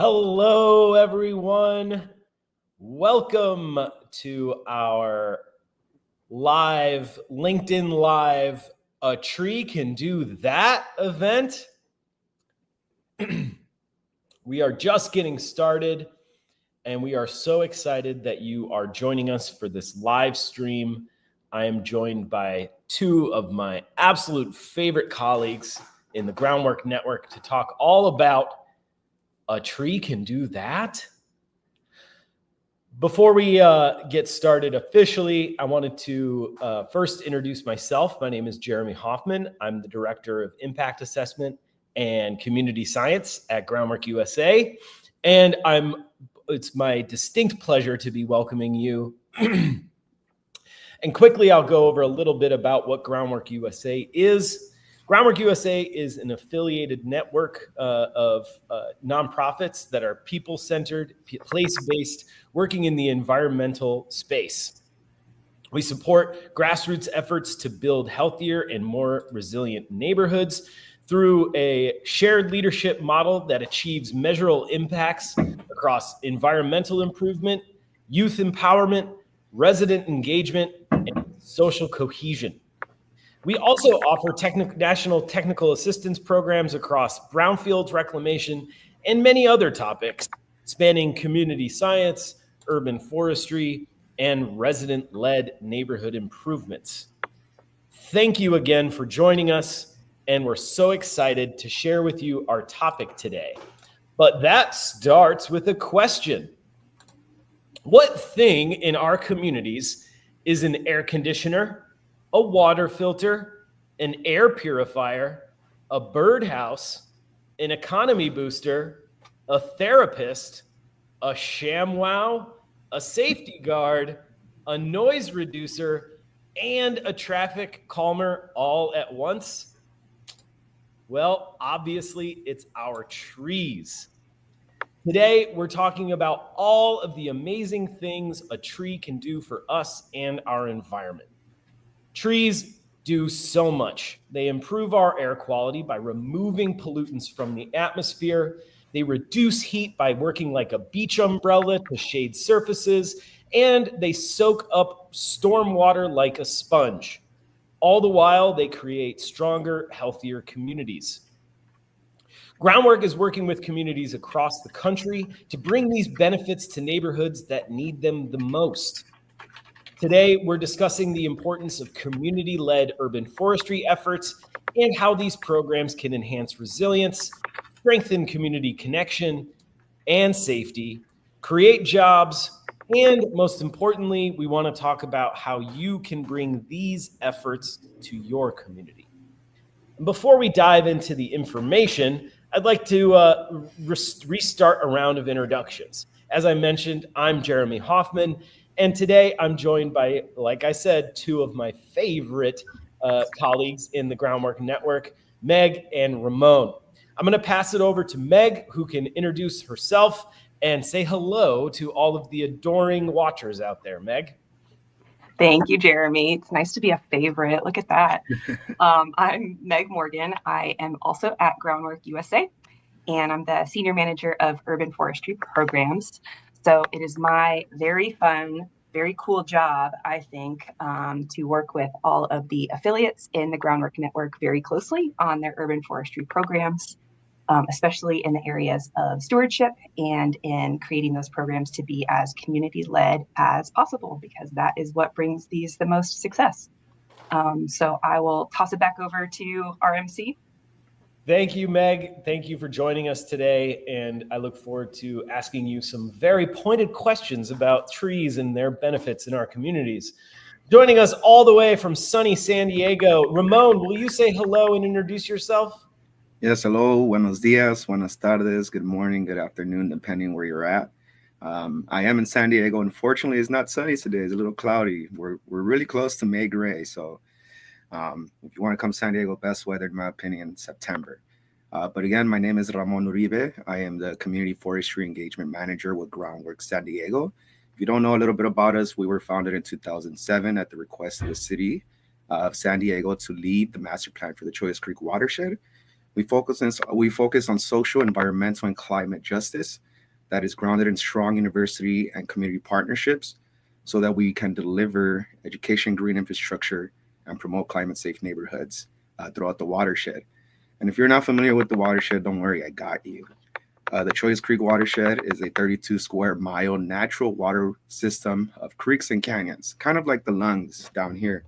Hello, everyone. Welcome to our LinkedIn Live, A Tree Can Do That event. We are just getting started, and we are so excited that you are joining us for this live stream. I am joined by two of my absolute favorite colleagues in the Groundwork Network to talk all about a tree can do that. Before we get started officially, I wanted to first introduce myself. My name is Jeremy Hoffman. I'm the Director of Impact Assessment and Community Science at Groundwork USA. And it's my distinct pleasure to be welcoming you. And quickly, I'll go over a little bit about what Groundwork USA is. Groundwork USA is an affiliated network of nonprofits that are people-centered, place-based, working in the environmental space. We support grassroots efforts to build healthier and more resilient neighborhoods through a shared leadership model that achieves measurable impacts across environmental improvement, youth empowerment, resident engagement, and social cohesion. We also offer national technical assistance programs across brownfields reclamation and many other topics spanning community science, urban forestry, and resident-led neighborhood improvements. Thank you again for joining us, and we're so excited to share with you our topic today. But that starts with a question. What thing in our communities is an air conditioner, a water filter, an air purifier, a birdhouse, an economy booster, a therapist, a ShamWow, a safety guard, a noise reducer, and a traffic calmer all at once? Well, obviously, it's our trees. Today, we're talking about all of the amazing things a tree can do for us and our environment. Trees do so much. They improve our air quality by removing pollutants from the atmosphere. They reduce heat by working like a beach umbrella to shade surfaces, and they soak up storm water like a sponge. All the while, they create stronger, healthier communities. Groundwork is working with communities across the country to bring these benefits to neighborhoods that need them the most. Today, we're discussing the importance of community-led urban forestry efforts and how these programs can enhance resilience, strengthen community connection and safety, create jobs, and most importantly, we want to talk about how you can bring these efforts to your community. And before we dive into the information, I'd like to restart a round of introductions. As I mentioned, I'm Jeremy Hoffman, and today I'm joined by, like I said, two of my favorite colleagues in the Groundwork Network, Meg and Ramon. I'm going to pass it over to Meg, who can introduce herself and say hello to all of the adoring watchers out there. Meg? Thank you, Jeremy. It's nice to be a favorite. Look at that. I'm Meg Morgan. I am also at Groundwork USA, and I'm the Senior Manager of Urban Forestry Programs. So it is my very fun, very cool job, I think, to work with all of the affiliates in the Groundwork Network very closely on their urban forestry programs, especially in the areas of stewardship and in creating those programs to be as community-led as possible, because that is what brings these the most success. So I will toss it back over to our MC. Thank you, Meg. Thank you for joining us today. And I look forward to asking you some very pointed questions about trees and their benefits in our communities. Joining us all the way from sunny San Diego, Ramon, will you say hello and introduce yourself? Yes, hello, buenos dias, buenas tardes, good morning, good afternoon, depending where you're at. I am in San Diego. Unfortunately, it's not sunny today. It's a little cloudy. We're really close to May gray. So if you want to come to San Diego, best weather, in my opinion, September. But again, my name is Ramon Uribe. I am the Community Forestry Engagement Manager with Groundwork San Diego. If you don't know a little bit about us, we were founded in 2007 at the request of the city of San Diego to lead the master plan for the Choice Creek watershed. We focus on social, environmental, and climate justice. that is grounded in strong university and community partnerships so that we can deliver education, green infrastructure, and promote climate-safe neighborhoods throughout the watershed. And if you're not familiar with the watershed, don't worry, I got you. The Choice Creek watershed is a 32 square mile natural water system of creeks and canyons, kind of like the lungs down here.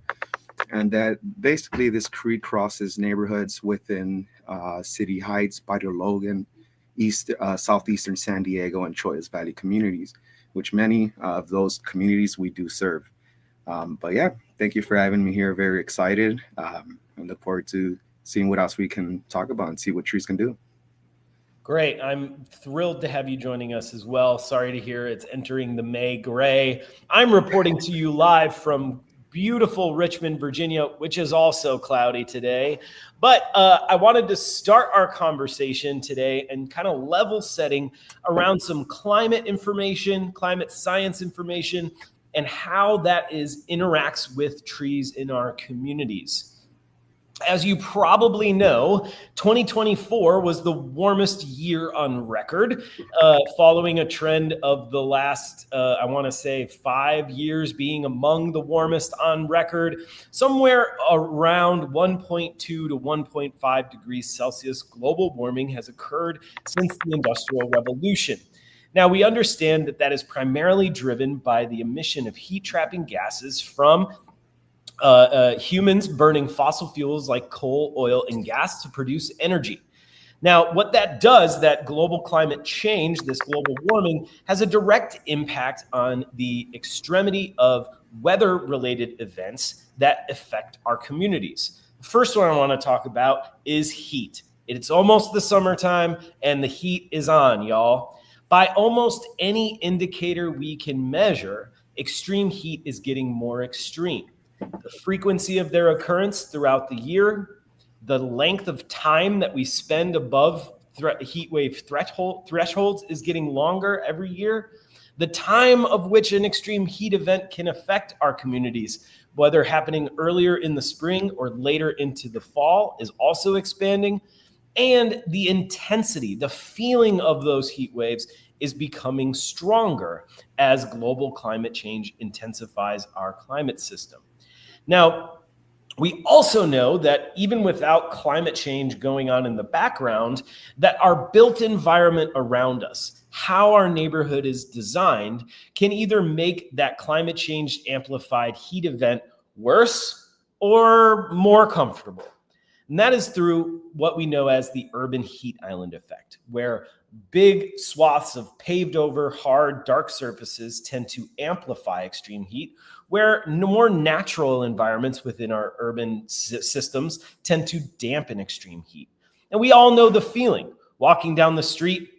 And that basically this creek crosses neighborhoods within City Heights, Barrio Logan, southeastern San Diego, and Choyas Valley communities, which many of those communities we do serve. But yeah, thank you for having me here. Very excited. I look forward to seeing what else we can talk about and see what trees can do. Great. I'm thrilled to have you joining us as well. Sorry to hear it's entering the May gray. I'm reporting to you live from beautiful Richmond, Virginia, which is also cloudy today. But I wanted to start our conversation today and kind of level setting around some climate information, climate science information, and how that interacts with trees in our communities. As you probably know, 2024 was the warmest year on record, following a trend of the last, I want to say, 5 years being among the warmest on record. Somewhere around 1.2 to 1.5 degrees Celsius global warming has occurred since the Industrial Revolution. Now, we understand that that is primarily driven by the emission of heat-trapping gases from humans burning fossil fuels like coal, oil, and gas to produce energy. Now, what that does, that global climate change, this global warming, has a direct impact on the extremity of weather-related events that affect our communities. The first one I want to talk about is heat. It's almost the summertime, and the heat is on, y'all. By almost any indicator we can measure, extreme heat is getting more extreme. The frequency of their occurrence throughout the year, the length of time that we spend above heat wave thresholds is getting longer every year. The time of which an extreme heat event can affect our communities, whether happening earlier in the spring or later into the fall, is also expanding. And the intensity, the feeling of those heat waves is becoming stronger as global climate change intensifies our climate system. Now, we also know that even without climate change going on in the background, that our built environment around us, how our neighborhood is designed, can either make that climate change amplified heat event worse or more comfortable. And that is through what we know as the urban heat island effect, where big swaths of paved over, hard, dark surfaces tend to amplify extreme heat, where more natural environments within our urban systems tend to dampen extreme heat. And we all know the feeling. Walking down the street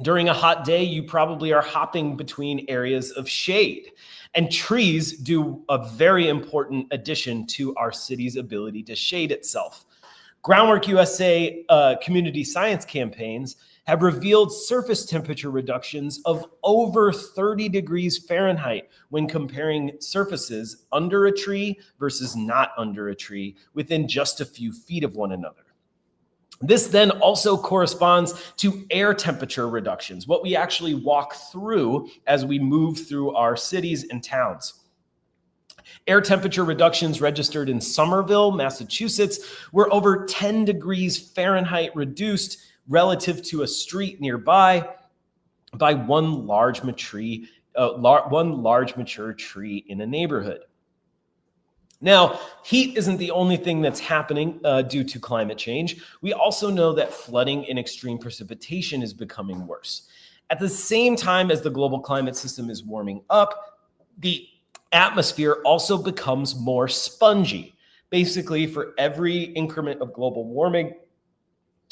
during a hot day, you probably are hopping between areas of shade. And trees do a very important addition to our city's ability to shade itself. Groundwork USA community science campaigns have revealed surface temperature reductions of over 30 degrees Fahrenheit when comparing surfaces under a tree versus not under a tree within just a few feet of one another. This then also corresponds to air temperature reductions, what we actually walk through as we move through our cities and towns. Air temperature reductions registered in Somerville, Massachusetts, were over 10 degrees Fahrenheit reduced relative to a street nearby by one large mature tree in a neighborhood. Now, heat isn't the only thing that's happening due to climate change. We also know that flooding and extreme precipitation is becoming worse. At the same time as the global climate system is warming up, the atmosphere also becomes more spongy. Basically, for every increment of global warming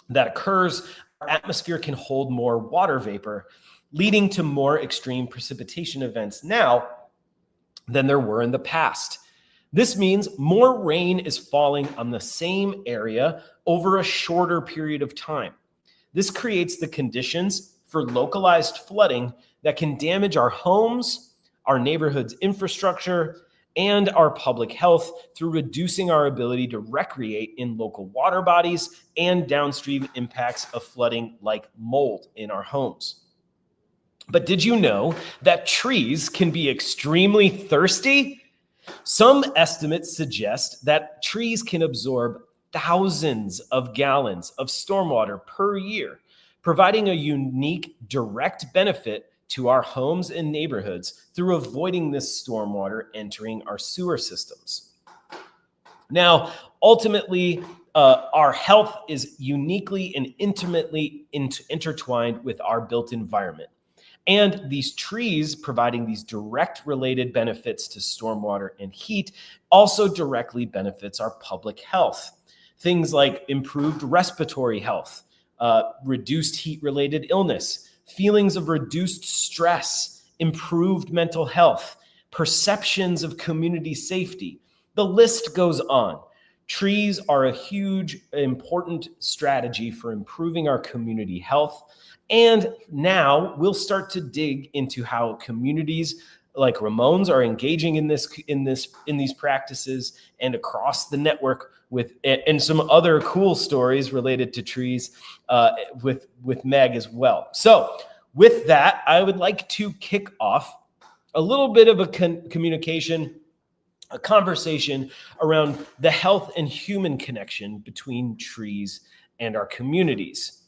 that occurs, our atmosphere can hold more water vapor, leading to more extreme precipitation events now than there were in the past. This means more rain is falling on the same area over a shorter period of time. This creates the conditions for localized flooding that can damage our homes, our neighborhood's infrastructure, and our public health through reducing our ability to recreate in local water bodies and downstream impacts of flooding like mold in our homes. But did you know that trees can be extremely thirsty? Some estimates suggest that trees can absorb thousands of gallons of stormwater per year, providing a unique direct benefit to our homes and neighborhoods through avoiding this stormwater entering our sewer systems. Now, ultimately, our health is uniquely and intimately intertwined with our built environment. And these trees providing these direct related benefits to stormwater and heat also directly benefits our public health. Things like improved respiratory health, reduced heat related illness, feelings of reduced stress, improved mental health, perceptions of community safety. The list goes on. Trees are a huge, important strategy for improving our community health. And now we'll start to dig into how communities like Ramon's are engaging in these practices and across the network and some other cool stories related to trees with Meg as well. So with that, I would like to kick off a little bit of a communication, a conversation around the health and human connection between trees and our communities.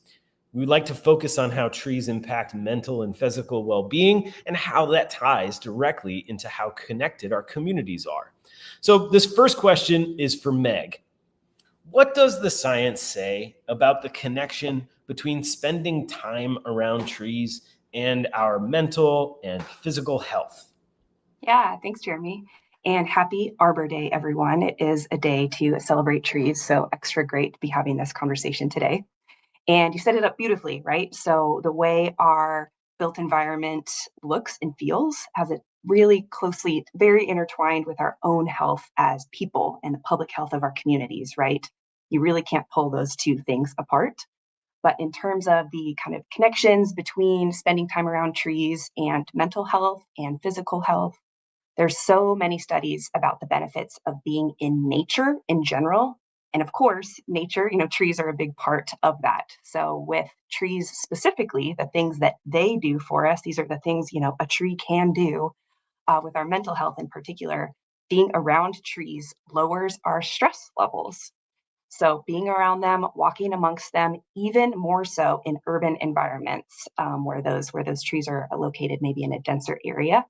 We would like to focus on how trees impact mental and physical well-being and how that ties directly into how connected our communities are. So this first question is for Meg. What does the science say about the connection between spending time around trees and our mental and physical health? Yeah, thanks, Jeremy. And happy Arbor Day, everyone. It is a day to celebrate trees, so extra great to be having this conversation today. And you set it up beautifully, right? So the way our built environment looks and feels has it really closely, very intertwined with our own health as people and the public health of our communities, right? You really can't pull those two things apart. But in terms of the kind of connections between spending time around trees and mental health and physical health, there's so many studies about the benefits of being in nature in general. And of course, nature, trees are a big part of that. So with trees specifically, the things that they do for us, these are the things, a tree can do with our mental health in particular. Being around trees lowers our stress levels. So being around them, walking amongst them, even more so in urban environments where those trees are located maybe in a denser area.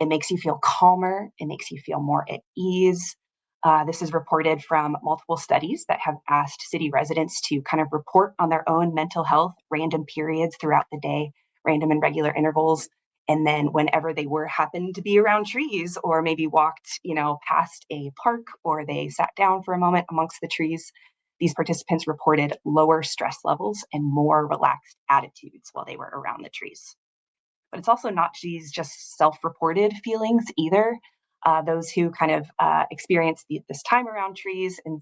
It makes you feel calmer. It makes you feel more at ease. This is reported from multiple studies that have asked city residents to kind of report on their own mental health, random periods throughout the day, random and regular intervals. And then whenever they happened to be around trees or maybe walked, past a park or they sat down for a moment amongst the trees, these participants reported lower stress levels and more relaxed attitudes while they were around the trees. But it's also not these just self-reported feelings either. Those who kind of experience this time around trees and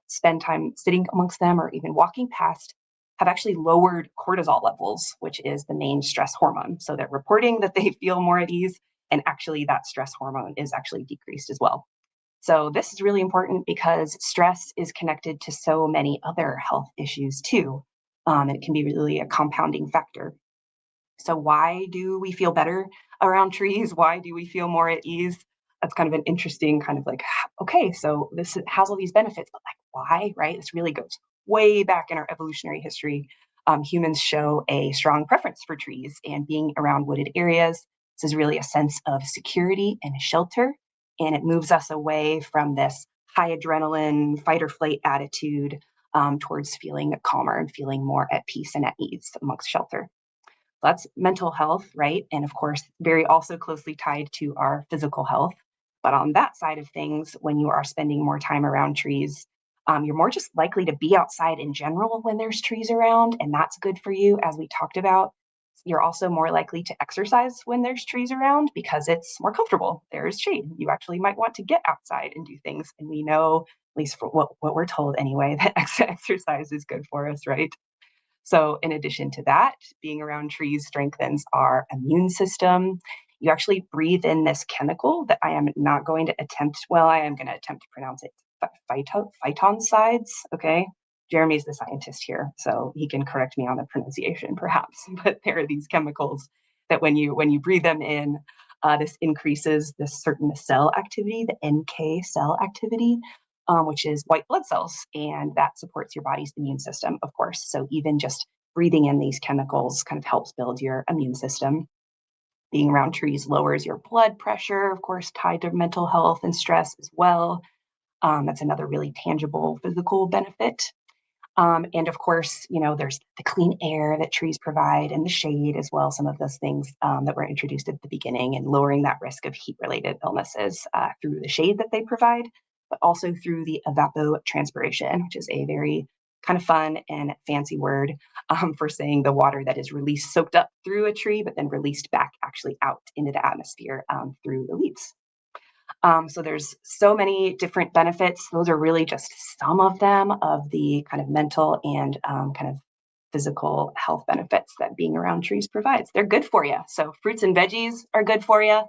spend time sitting amongst them or even walking past have actually lowered cortisol levels, which is the main stress hormone. So they're reporting that they feel more at ease, and actually that stress hormone is actually decreased as well. So this is really important because stress is connected to so many other health issues too. And it can be really a compounding factor. So why do we feel better around trees? Why do we feel more at ease? That's kind of an interesting kind of like, okay, so this has all these benefits, but like why, right? This really goes way back in our evolutionary history. Humans show a strong preference for trees and being around wooded areas. This is really a sense of security and shelter, and it moves us away from this high adrenaline fight or flight attitude towards feeling calmer and feeling more at peace and at ease amongst shelter. That's mental health, right? And of course, very also closely tied to our physical health. But on that side of things, when you are spending more time around trees, you're more just likely to be outside in general when there's trees around, and that's good for you, as we talked about. You're also more likely to exercise when there's trees around because it's more comfortable. There's shade. You actually might want to get outside and do things. And we know, at least for what we're told anyway, that exercise is good for us, right? So in addition to that, being around trees strengthens our immune system. You actually breathe in this chemical that I am not going to attempt, well, I am going to attempt to pronounce it, phytoncides, okay? Jeremy's the scientist here, so he can correct me on the pronunciation perhaps, but there are these chemicals that when you breathe them in, this increases this certain cell activity, the NK cell activity, which is white blood cells, and that supports your body's immune system, of course. So even just breathing in these chemicals kind of helps build your immune system. Being around trees lowers your blood pressure, of course, tied to mental health and stress as well. That's another really tangible physical benefit. And of course, there's the clean air that trees provide and the shade as well. Some of those things that were introduced at the beginning, and lowering that risk of heat-related illnesses through the shade that they provide, but also through the evapotranspiration, which is a very kind of fun and fancy word for saying the water that is released, soaked up through a tree, but then released back actually out into the atmosphere through the leaves. So there's so many different benefits. Those are really just some of them, of the kind of mental and kind of physical health benefits that being around trees provides. They're good for you. So fruits and veggies are good for you.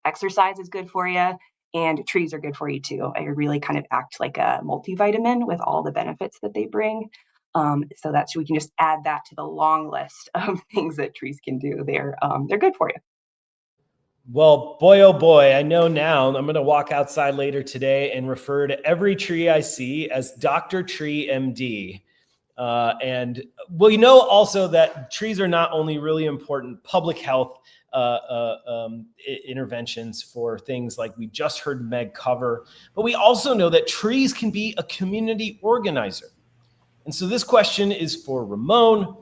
Exercise is good for you. And trees are good for you too. They really kind of act like a multivitamin with all the benefits that they bring. So that we can just add that to the long list of things that trees can do. They're good for you. Well, boy, oh boy, I know now I'm going to walk outside later today and refer to every tree I see as Dr. Tree MD. And we know also that trees are not only really important public health interventions for things like we just heard Meg cover, but we also know that trees can be a community organizer. And so this question is for Ramon.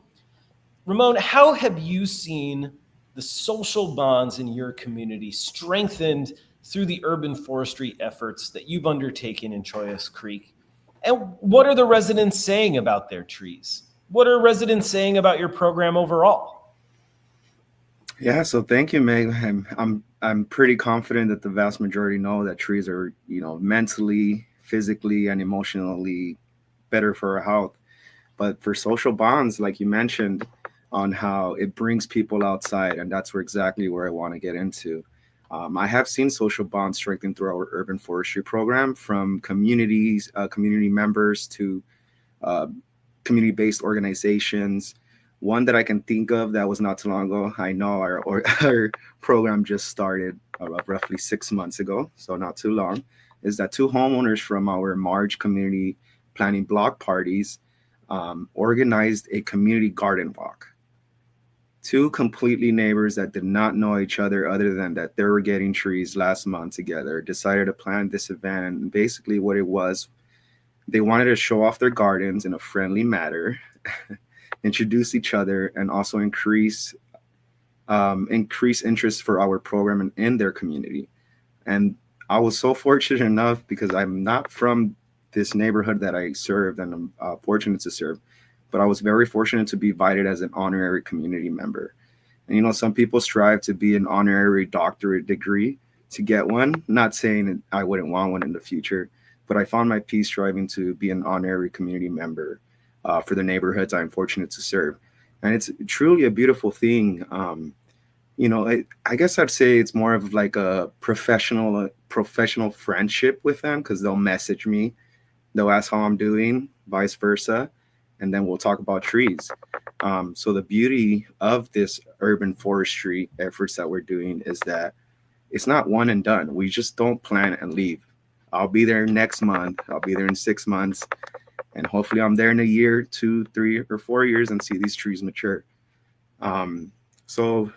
Ramon, how have you seen the social bonds in your community strengthened through the urban forestry efforts that you've undertaken in Choyas Creek? And what are the residents saying about their trees? What are residents saying about your program overall? Yeah, so thank you, Meg. I'm pretty confident that the vast majority know that trees are, mentally, physically, and emotionally better for our health. But for social bonds, like you mentioned, on how it brings people outside, and that's exactly where I want to get into. I have seen social bonds strengthen through our urban forestry program, from community members to community-based organizations. One that I can think of that was not too long ago, I know our program just started roughly 6 months ago, so not too long, is that two homeowners from our March community planning block parties organized a community garden walk. Two completely neighbors that did not know each other than that they were getting trees last month together decided to plan this event. And basically what it was, they wanted to show off their gardens in a friendly manner, introduce each other, and also increase interest for our program and in their community. And I was so fortunate enough, because I'm not from this neighborhood that I served and I'm fortunate to serve, but I was very fortunate to be invited as an honorary community member. And, some people strive to be an honorary doctorate degree to get one, not saying that I wouldn't want one in the future, but I found my peace striving to be an honorary community member for the neighborhoods I'm fortunate to serve. And it's truly a beautiful thing. I guess I'd say it's more of like a professional friendship with them, because they'll message me, they'll ask how I'm doing, vice versa, and then we'll talk about trees. So the beauty of this urban forestry efforts that we're doing is that it's not one and done. We just don't plan and leave. I'll be there next month. I'll be there in 6 months. And hopefully I'm there in a year, 2, 3, or 4 years and see these trees mature. So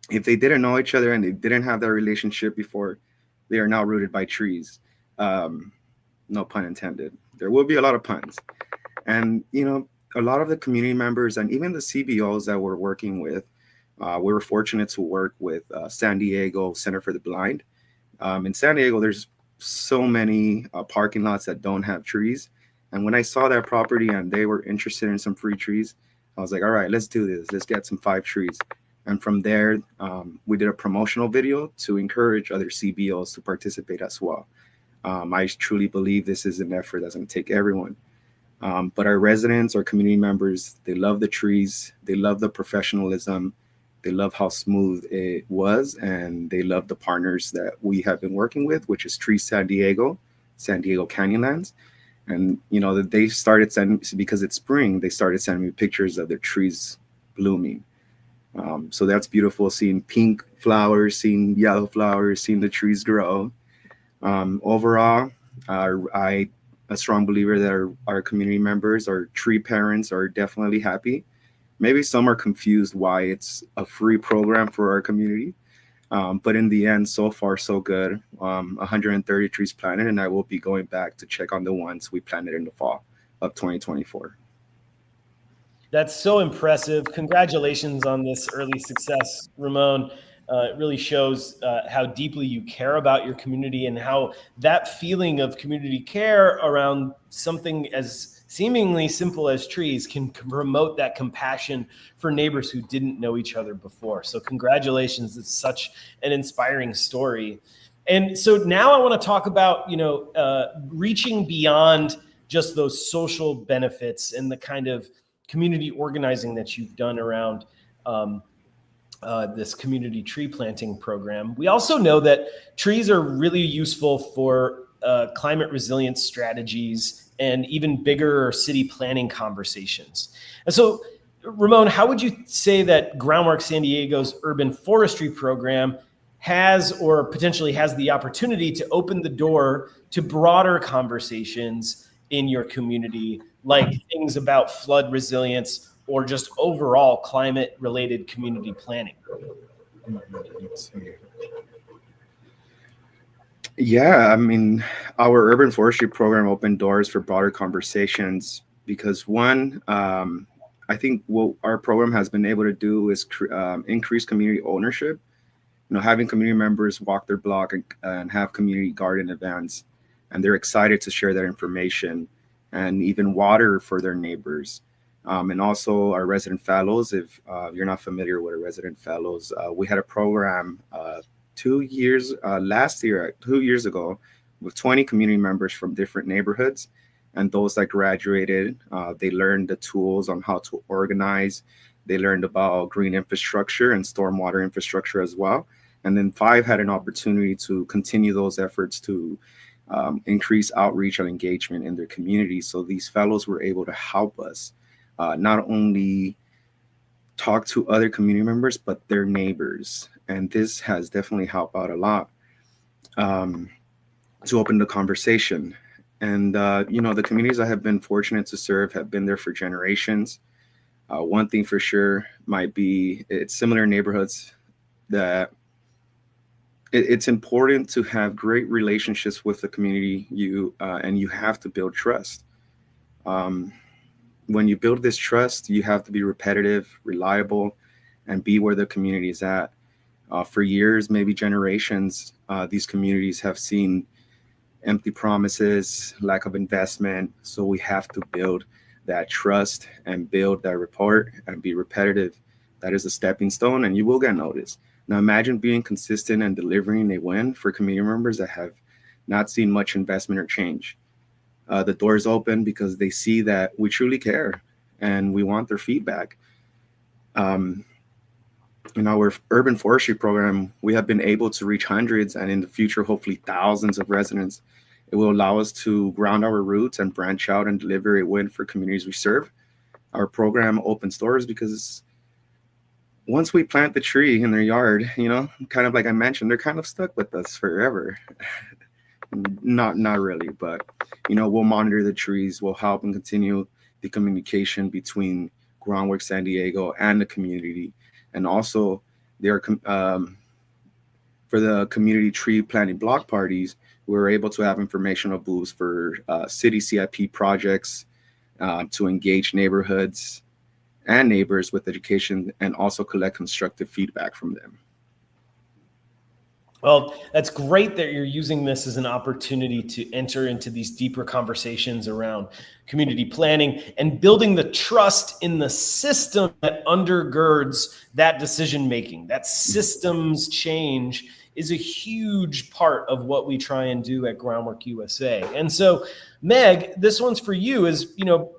if they didn't know each other and they didn't have that relationship before, they are now rooted by trees. No pun intended. There will be a lot of puns. And, a lot of the community members and even the CBOs that we're working with, we were fortunate to work with San Diego Center for the Blind. In San Diego, there's so many parking lots that don't have trees. And when I saw that property and they were interested in some free trees, I was like, all right, let's do this. Let's get some 5 trees. And from there, we did a promotional video to encourage other CBOs to participate as well. I truly believe this is an effort that's going to take everyone. But our residents, our community members, they love the trees. They love the professionalism. They love how smooth it was. And they love the partners that we have been working with, which is Trees San Diego Canyonlands. And, that they started sending, because it's spring, they started sending me pictures of their trees blooming. So that's beautiful, seeing pink flowers, seeing yellow flowers, seeing the trees grow. Overall, I a strong believer that our community members, our tree parents, are definitely happy. Maybe some are confused why it's a free program for our community. But in the end, so far, so good. 130 trees planted, and I will be going back to check on the ones we planted in the fall of 2024. That's so impressive. Congratulations on this early success, Ramon. It really shows how deeply you care about your community and how that feeling of community care around something as seemingly simple as trees can promote that compassion for neighbors who didn't know each other before. So congratulations. It's such an inspiring story. And so now I want to talk about, reaching beyond just those social benefits and the kind of community organizing that you've done around this community tree planting program. We also know that trees are really useful for climate resilience strategies and even bigger city planning conversations. And so, Ramon, how would you say that Groundwork San Diego's urban forestry program has or potentially has the opportunity to open the door to broader conversations in your community, like things about flood resilience or just overall climate related community planning? Yeah, I mean, our urban forestry program opened doors for broader conversations because one, I think what our program has been able to do is increase community ownership. Having community members walk their block and have community garden events, and they're excited to share that information and even water for their neighbors. And also our resident fellows, if you're not familiar with our resident fellows, we had a program 2 years ago, with 20 community members from different neighborhoods. And those that graduated, they learned the tools on how to organize. They learned about green infrastructure and stormwater infrastructure as well. And then 5 had an opportunity to continue those efforts to increase outreach and engagement in their community. So these fellows were able to help us not only talk to other community members, but their neighbors. And this has definitely helped out a lot to open the conversation. And, the communities I have been fortunate to serve have been there for generations. One thing for sure might be it's similar neighborhoods that it's important to have great relationships with the community and you have to build trust. When you build this trust, you have to be repetitive, reliable, and be where the community is at. For years, maybe generations, these communities have seen empty promises, lack of investment. So we have to build that trust and build that rapport and be repetitive. That is a stepping stone, and you will get noticed. Now imagine being consistent and delivering a win for community members that have not seen much investment or change. The doors open because they see that we truly care and we want their feedback. In our urban forestry program, we have been able to reach hundreds and in the future, hopefully thousands of residents. It will allow us to ground our roots and branch out and deliver a win for communities we serve. Our program opens doors because once we plant the tree in their yard, kind of like I mentioned, they're kind of stuck with us forever. Not really, but we'll monitor the trees, we'll help and continue the communication between Groundwork San Diego and the community. And also there for the community tree planting block parties, we're able to have informational booths for city CIP projects to engage neighborhoods and neighbors with education and also collect constructive feedback from them. Well, that's great that you're using this as an opportunity to enter into these deeper conversations around community planning and building the trust in the system that undergirds that decision making. That systems change is a huge part of what we try and do at Groundwork USA. And so, Meg, this one's for you, is,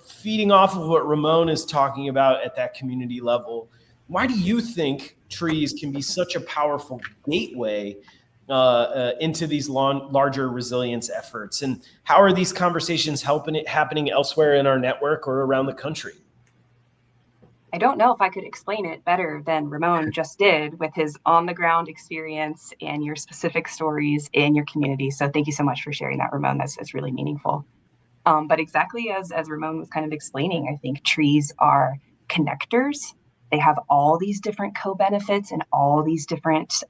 feeding off of what Ramon is talking about at that community level. Why do you think trees can be such a powerful gateway into these larger resilience efforts? And how are these conversations happening elsewhere in our network or around the country? I don't know if I could explain it better than Ramon just did with his on-the-ground experience and your specific stories in your community. So thank you so much for sharing that, Ramon. That's really meaningful. But exactly as Ramon was kind of explaining, I think trees are connectors. They have all these different co-benefits and all these different,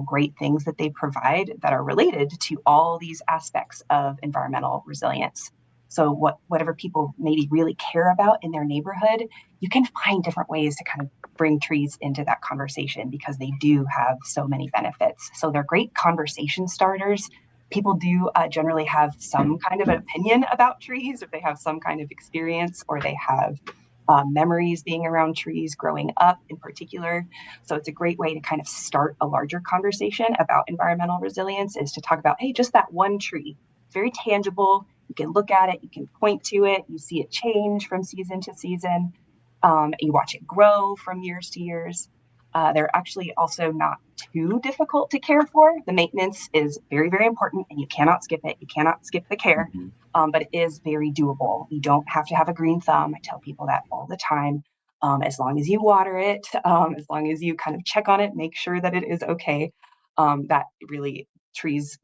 great things that they provide that are related to all these aspects of environmental resilience. So whatever people maybe really care about in their neighborhood, you can find different ways to kind of bring trees into that conversation because they do have so many benefits. So they're great conversation starters. People do generally have some kind of an opinion about trees, if they have some kind of experience, or they have memories being around trees growing up in particular. So it's a great way to kind of start a larger conversation about environmental resilience, is to talk about, hey, just that one tree. It's very tangible. You can look at it, you can point to it, you see it change from season to season. You watch it grow from years to years. They're actually also not too difficult to care for. The maintenance is very, very important, and you cannot skip it. You cannot skip the care, but it is very doable. You don't have to have a green thumb. I tell people that all the time. As long as you water it, as long as you kind of check on it, make sure that it is okay, that really trees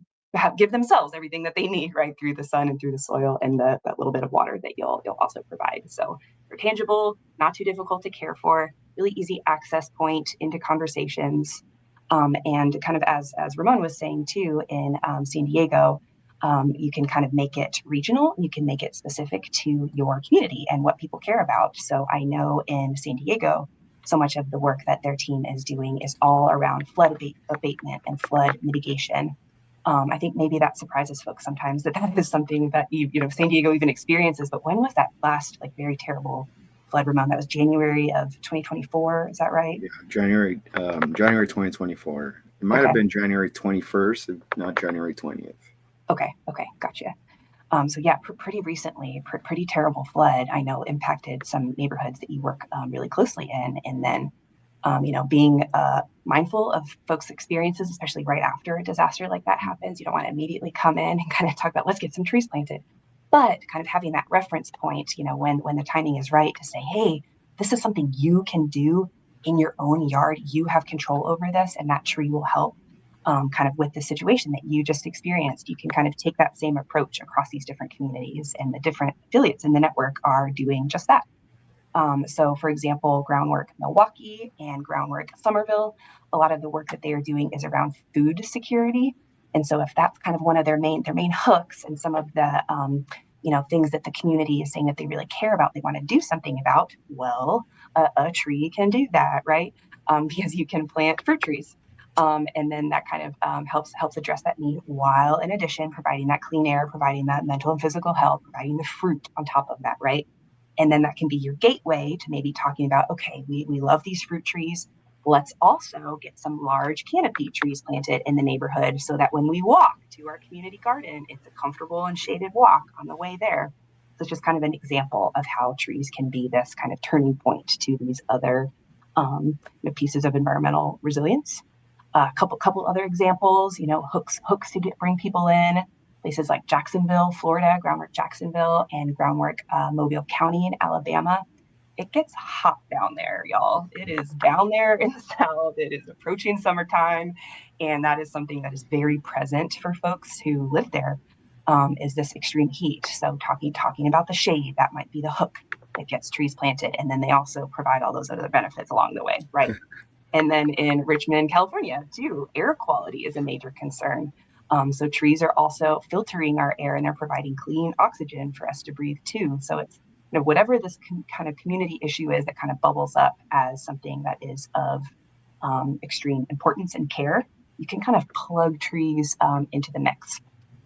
give themselves everything that they need, right, through the sun and through the soil and that little bit of water that you'll also provide. So they're tangible, not too difficult to care for, really easy access point into conversations. And kind of as Ramon was saying too, in San Diego, you can kind of make it regional. You can make it specific to your community and what people care about. So I know in San Diego, so much of the work that their team is doing is all around flood abatement and flood mitigation. I think maybe that surprises folks sometimes that is something that San Diego even experiences. But when was that last very terrible flood, Ramon? That was January of 2024. Is that right? Yeah, January 2024. It might have been January 21st, if not January 20th. Okay, gotcha. So yeah, pretty recently, pretty terrible flood. I know impacted some neighborhoods that you work really closely in, and then being mindful of folks' experiences, especially right after a disaster like that happens. You don't want to immediately come in and kind of talk about, let's get some trees planted, but kind of having that reference point, when the timing is right, to say, hey, this is something you can do in your own yard. You have control over this, and that tree will help. Kind of with the situation that you just experienced, you can kind of take that same approach across these different communities, and the different affiliates in the network are doing just that. So for example, Groundwork Milwaukee and Groundwork Somerville, a lot of the work that they are doing is around food security. And so if that's kind of one of their main hooks, and some of the things that the community is saying that they really care about, they want to do something about, well, a tree can do that, right? Because you can plant fruit trees. And then that kind of helps address that need, while in addition providing that clean air, providing that mental and physical health, providing the fruit on top of that, right? And then that can be your gateway to maybe talking about, okay, we love these fruit trees. Let's also get some large canopy trees planted in the neighborhood, so that when we walk to our community garden, it's a comfortable and shaded walk on the way there. So it's just kind of an example of how trees can be this kind of turning point to these other pieces of environmental resilience. A couple other examples, hooks to bring people in. Places like Jacksonville, Florida, Groundwork Jacksonville, and Groundwork Mobile County in Alabama. It gets hot down there, y'all. It is down there in the South. It is approaching summertime, and that is something that is very present for folks who live there, is this extreme heat. So talking about the shade, that might be the hook that gets trees planted, and then they also provide all those other benefits along the way, right? And then in Richmond, California, too, air quality is a major concern. So trees are also filtering our air, and they're providing clean oxygen for us to breathe too. So it's, whatever this kind of community issue is that kind of bubbles up as something that is of extreme importance and care, you can kind of plug trees into the mix.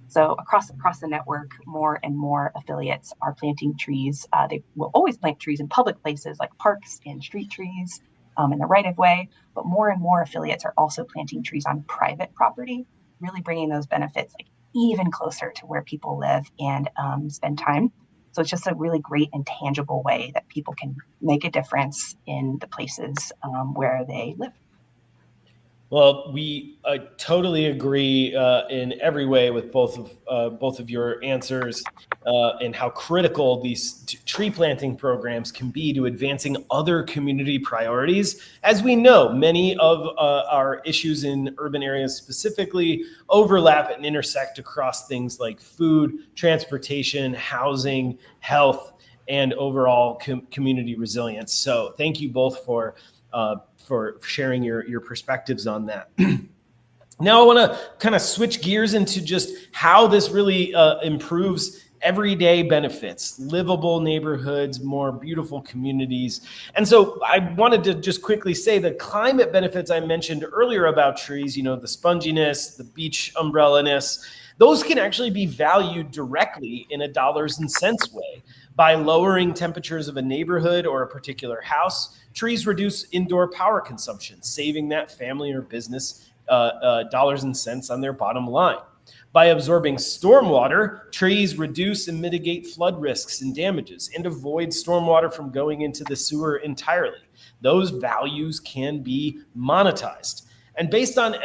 So across the network, more and more affiliates are planting trees. They will always plant trees in public places like parks and street trees in the right of way, but more and more affiliates are also planting trees on private property, really bringing those benefits even closer to where people live and spend time. So it's just a really great and tangible way that people can make a difference in the places where they live. Well, we totally agree in every way with both of your answers, and how critical these tree planting programs can be to advancing other community priorities. As we know, many of our issues in urban areas specifically overlap and intersect across things like food, transportation, housing, health, and overall community resilience. So, thank you both for sharing your perspectives on that. Now I want to kind of switch gears into just how this really improves everyday benefits, livable neighborhoods, more beautiful communities. And so I wanted to just quickly say the climate benefits I mentioned earlier about trees, the sponginess, the beach umbrella-ness, those can actually be valued directly in a dollars and cents way. By lowering temperatures of a neighborhood or a particular house, trees reduce indoor power consumption, saving that family or business dollars and cents on their bottom line. By absorbing stormwater, trees reduce and mitigate flood risks and damages and avoid stormwater from going into the sewer entirely. Those values can be monetized. And based on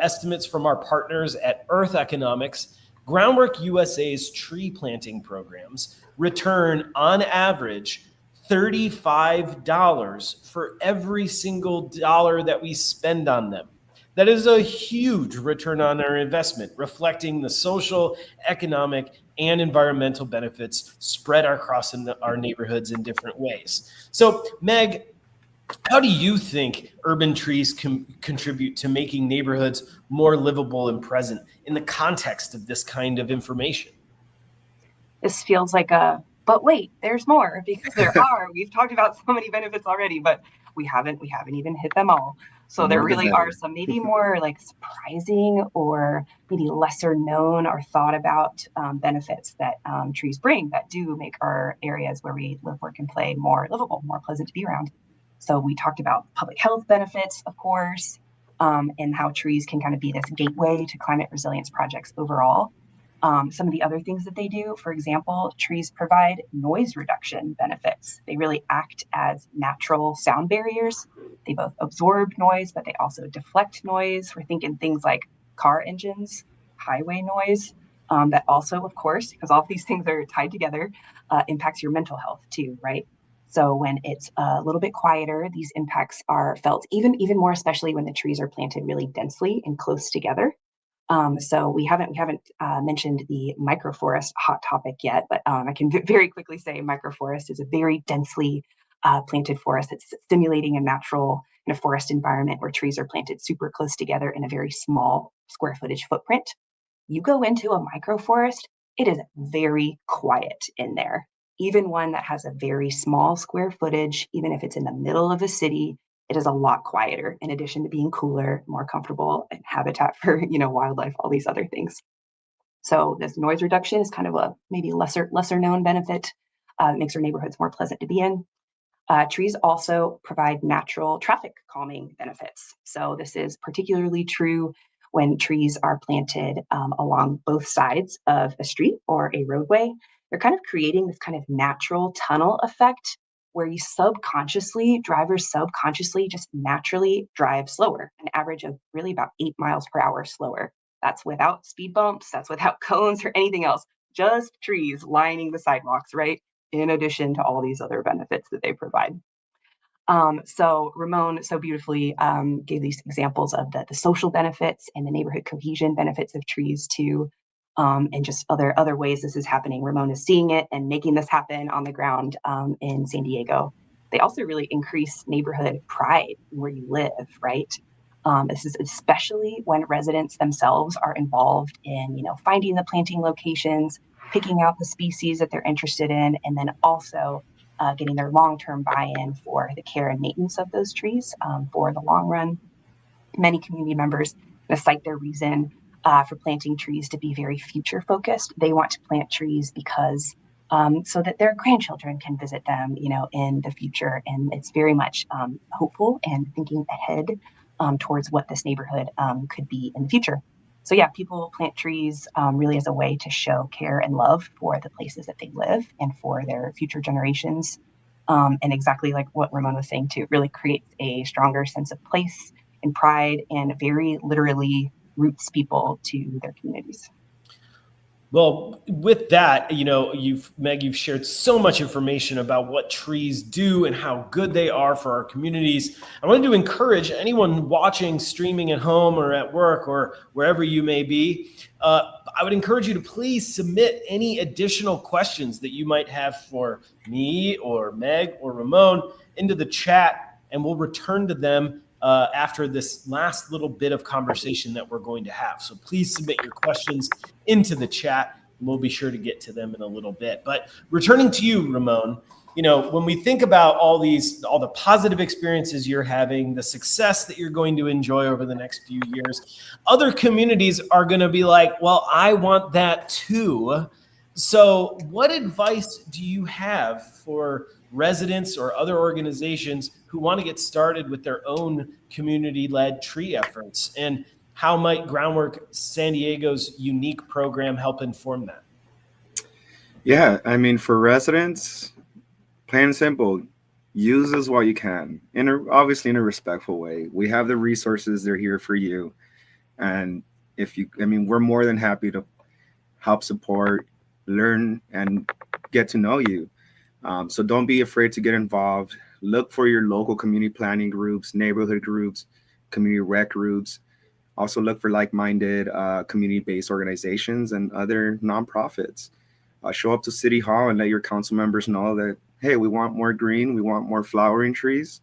estimates from our partners at Earth Economics, Groundwork USA's tree planting programs return on average $35 for every single dollar that we spend on them. That is a huge return on our investment, reflecting the social, economic, and environmental benefits spread across our neighborhoods in different ways. So, Meg, how do you think urban trees contribute to making neighborhoods more livable and present in the context of this kind of information? This feels like but wait, there's more, because there are. We've talked about so many benefits already, but we haven't even hit them all. The So there more the really are better. some maybe more like surprising or maybe lesser known or thought about benefits that trees bring that do make our areas where we live, work, and play more livable, more pleasant to be around. So we talked about public health benefits, of course, and how trees can kind of be this gateway to climate resilience projects overall. Some of the other things that they do, for example, trees provide noise reduction benefits. They really act as natural sound barriers. They both absorb noise, but they also deflect noise. We're thinking things like car engines, highway noise. That also, of course, because all of these things are tied together, impacts your mental health too, right? So when it's a little bit quieter, these impacts are felt even more, especially when the trees are planted really densely and close together. So we haven't mentioned the microforest hot topic yet, but I can very quickly say microforest is a very densely planted forest. It's stimulating a natural in a forest environment where trees are planted super close together in a very small square footage footprint. You go into a microforest, it is very quiet in there. Even one that has a very small square footage, even if it's in the middle of a city, it is a lot quieter, in addition to being cooler, more comfortable, and habitat for wildlife, all these other things. So this noise reduction is kind of a maybe lesser known benefit. Makes our neighborhoods more pleasant to be in. Trees also provide natural traffic calming benefits. So this is particularly true when trees are planted along both sides of a street or a roadway. They're kind of creating this kind of natural tunnel effect where drivers subconsciously just naturally drive slower, an average of really about 8 miles per hour slower. That's without speed bumps, that's without cones or anything else, just trees lining the sidewalks, right? In addition to all these other benefits that they provide. So Ramon so beautifully gave these examples of the social benefits and the neighborhood cohesion benefits of trees too, and just other ways this is happening. Ramon is seeing it and making this happen on the ground in San Diego. They also really increase neighborhood pride where you live, right? This is especially when residents themselves are involved in, finding the planting locations, picking out the species that they're interested in, and then also getting their long-term buy-in for the care and maintenance of those trees for the long run. Many community members cite their reason for planting trees to be very future focused. They want to plant trees because so that their grandchildren can visit them, in the future. And it's very much hopeful and thinking ahead towards what this neighborhood could be in the future. So yeah, people plant trees really as a way to show care and love for the places that they live and for their future generations. And exactly like what Ramon was saying too, it really creates a stronger sense of place and pride, and very literally roots people to their communities. Well, with that, Meg, you've shared so much information about what trees do and how good they are for our communities. I wanted to encourage anyone watching, streaming at home or at work or wherever you may be. I would encourage you to please submit any additional questions that you might have for me or Meg or Ramon into the chat, and we'll return to them after this last little bit of conversation that we're going to have. So please submit your questions into the chat, and we'll be sure to get to them in a little bit. But returning to you, Ramon, when we think about all the positive experiences you're having, the success that you're going to enjoy over the next few years, other communities are going to be like, well, I want that too. So what advice do you have for residents or other organizations who want to get started with their own community-led tree efforts? And how might Groundwork San Diego's unique program help inform that? Yeah, I mean, for residents, plain and simple, use us while you can, obviously in a respectful way. We have the resources, they're here for you. And we're more than happy to help support, learn, and get to know you. So don't be afraid to get involved. Look for your local community planning groups, neighborhood groups, community rec groups. Also look for like-minded community-based organizations and other nonprofits. Show up to City Hall and let your council members know that, hey, we want more green, we want more flowering trees.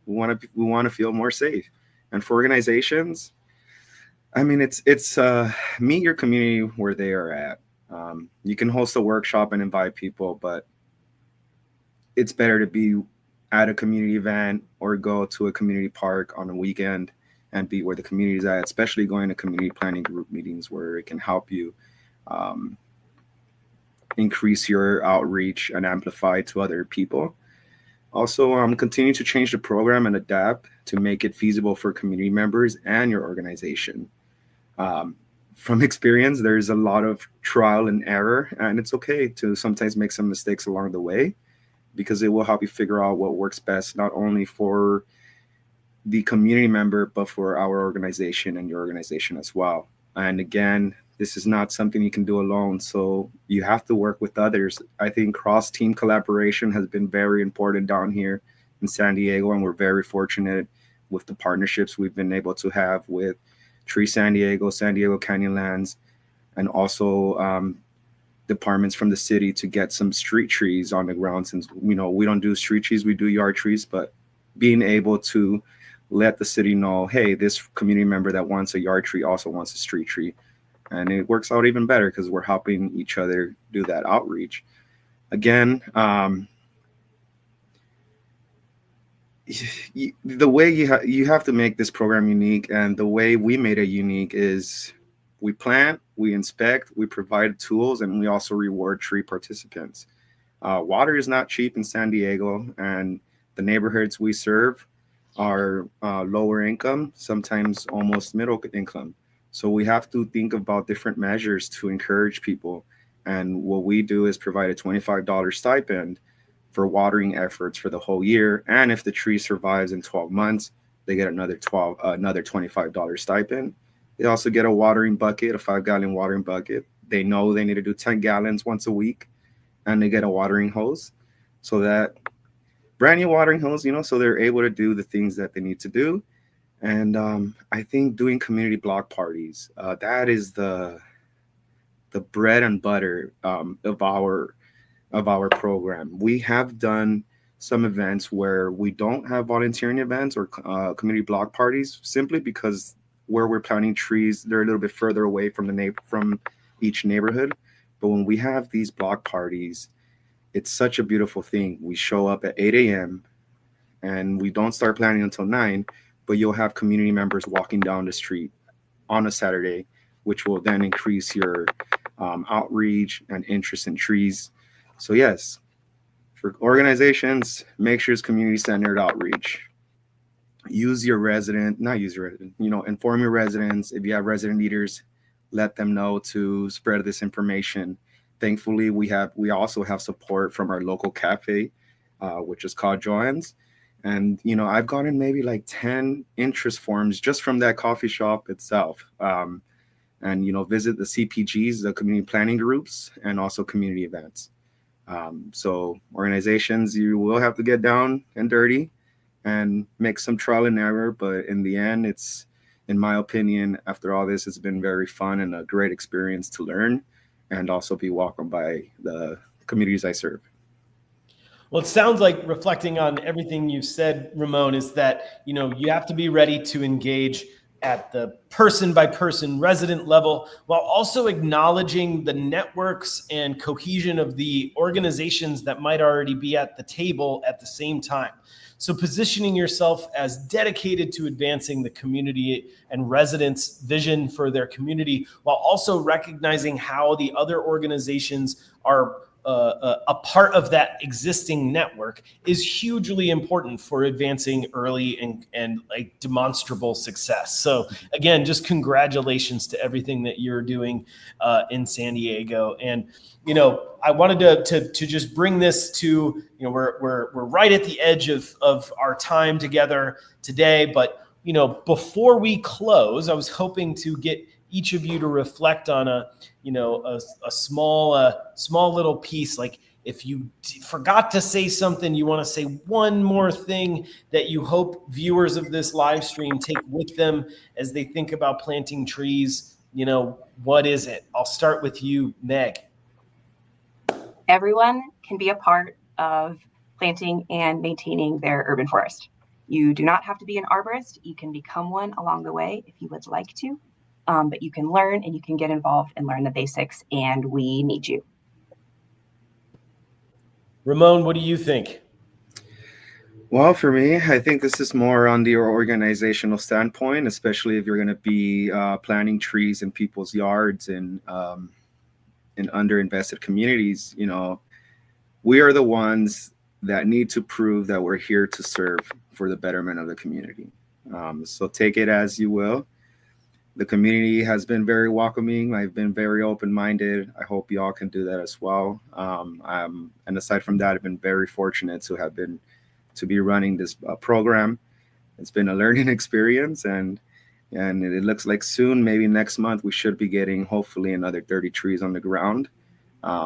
We want to feel more safe. And for organizations, I mean, it's meet your community where they are at. You can host a workshop and invite people, but it's better to be at a community event or go to a community park on a weekend and be where the community is at, especially going to community planning group meetings where it can help you increase your outreach and amplify to other people. Also, continue to change the program and adapt to make it feasible for community members and your organization. From experience, there's a lot of trial and error, and it's okay to sometimes make some mistakes along the way, because it will help you figure out what works best, not only for the community member, but for our organization and your organization as well. And again, this is not something you can do alone, so you have to work with others. I think cross-team collaboration has been very important down here in San Diego, and we're very fortunate with the partnerships we've been able to have with Tree San Diego, San Diego Canyonlands, and also departments from the city to get some street trees on the ground. Since we don't do street trees, we do yard trees, but being able to let the city know, hey, this community member that wants a yard tree also wants a street tree. And it works out even better because we're helping each other do that outreach. Again, the way you have to make this program unique, and the way we made it unique is we plant, we inspect, we provide tools, and we also reward tree participants. Water is not cheap in San Diego, and the neighborhoods we serve are lower income, sometimes almost middle income. So we have to think about different measures to encourage people. And what we do is provide a $25 stipend for watering efforts for the whole year. And if the tree survives in 12 months, they get another $25 stipend. They also get a watering bucket, a 5-gallon watering bucket. They know they need to do 10 gallons once a week, and they get a watering hose. So that brand new watering hose, so they're able to do the things that they need to do. And I think doing community block parties, that is the bread and butter of our program. We have done some events where we don't have volunteering events or community block parties, simply because where we're planting trees, they're a little bit further away from each neighborhood. But when we have these block parties, it's such a beautiful thing. We show up at 8 a.m. and we don't start planting until 9, but you'll have community members walking down the street on a Saturday, which will then increase your outreach and interest in trees. So yes, for organizations, make sure it's community-centered outreach. Inform your residents. If you have resident leaders, let them know to spread this information. Thankfully, we also have support from our local cafe, which is called Joanne's. And, I've gotten maybe like 10 interest forms just from that coffee shop itself. And visit the CPGs, the community planning groups, and also community events. So organizations, you will have to get down and dirty and make some trial and error. But in the end, it's, in my opinion, after all this, it's been very fun and a great experience to learn and also be welcomed by the communities I serve. Well, it sounds like, reflecting on everything you've said, Ramon, is that, you have to be ready to engage at the person by person resident level, while also acknowledging the networks and cohesion of the organizations that might already be at the table at the same time. So positioning yourself as dedicated to advancing the community and residents' vision for their community, while also recognizing how the other organizations are a part of that existing network, is hugely important for advancing early and like demonstrable success. So again, just congratulations to everything that you're doing in San Diego. And I wanted to just bring this to, we're right at the edge of our time together today, but before we close, I was hoping to get each of you to reflect on a small little piece. Like, if you forgot to say something, you want to say one more thing that you hope viewers of this live stream take with them as they think about planting trees, what is it? I'll start with you, Meg. Everyone can be a part of planting and maintaining their urban forest. You do not have to be an arborist. You can become one along the way if you would like to. But you can learn and you can get involved and learn the basics, and we need you. Ramon, what do you think? Well, for me, I think this is more on the organizational standpoint, especially if you're going to be planting trees in people's yards and in underinvested communities. We are the ones that need to prove that we're here to serve for the betterment of the community. So take it as you will. The community has been very welcoming. I've been very open-minded. I hope y'all can do that as well. And aside from that, I've been very fortunate to be running this program. It's been a learning experience, and it looks like soon, maybe next month, we should be getting hopefully another 30 trees on the ground,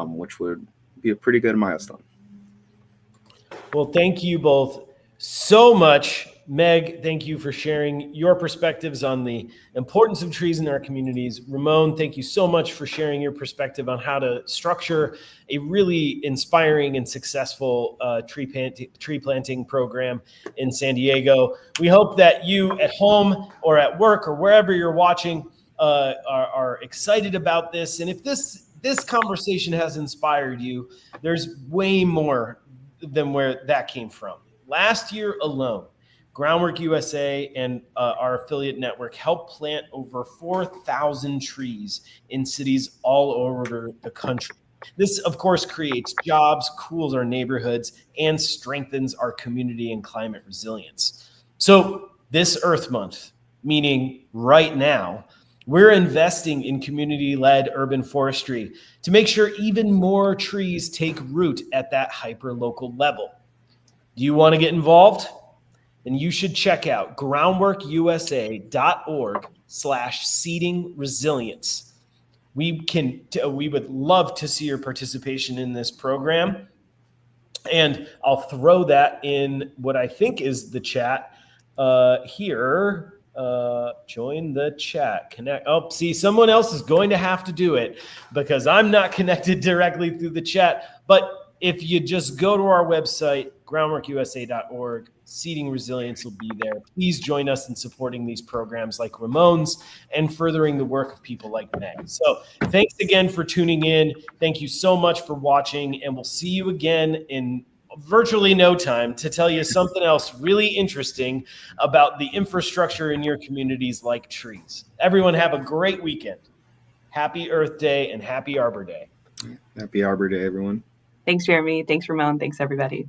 which would be a pretty good milestone. Well, thank you both so much. Meg, thank you for sharing your perspectives on the importance of trees in our communities. Ramon, thank you so much for sharing your perspective on how to structure a really inspiring and successful tree planting program in San Diego. We hope that you at home or at work or wherever you're watching are excited about this. And if this conversation has inspired you, there's way more than where that came from. Last year alone, Groundwork USA and our affiliate network helped plant over 4,000 trees in cities all over the country. This, of course, creates jobs, cools our neighborhoods, and strengthens our community and climate resilience. So this Earth Month, meaning right now, we're investing in community-led urban forestry to make sure even more trees take root at that hyper-local level. Do you want to get involved? Then you should check out groundworkusa.org/seeding resilience. We would love to see your participation in this program. And I'll throw that in what I think is the chat here. Join the chat. Connect. Oh, see, someone else is going to have to do it because I'm not connected directly through the chat. But if you just go to our website, groundworkusa.org, Seeding Resilience will be there. Please join us in supporting these programs like Ramon's and furthering the work of people like Meg. So thanks again for tuning in. Thank you so much for watching, and we'll see you again in virtually no time to tell you something else really interesting about the infrastructure in your communities like trees. Everyone have a great weekend. Happy Earth Day and happy Arbor Day. Happy Arbor Day, everyone. Thanks, Jeremy. Thanks, Ramon. Thanks, everybody.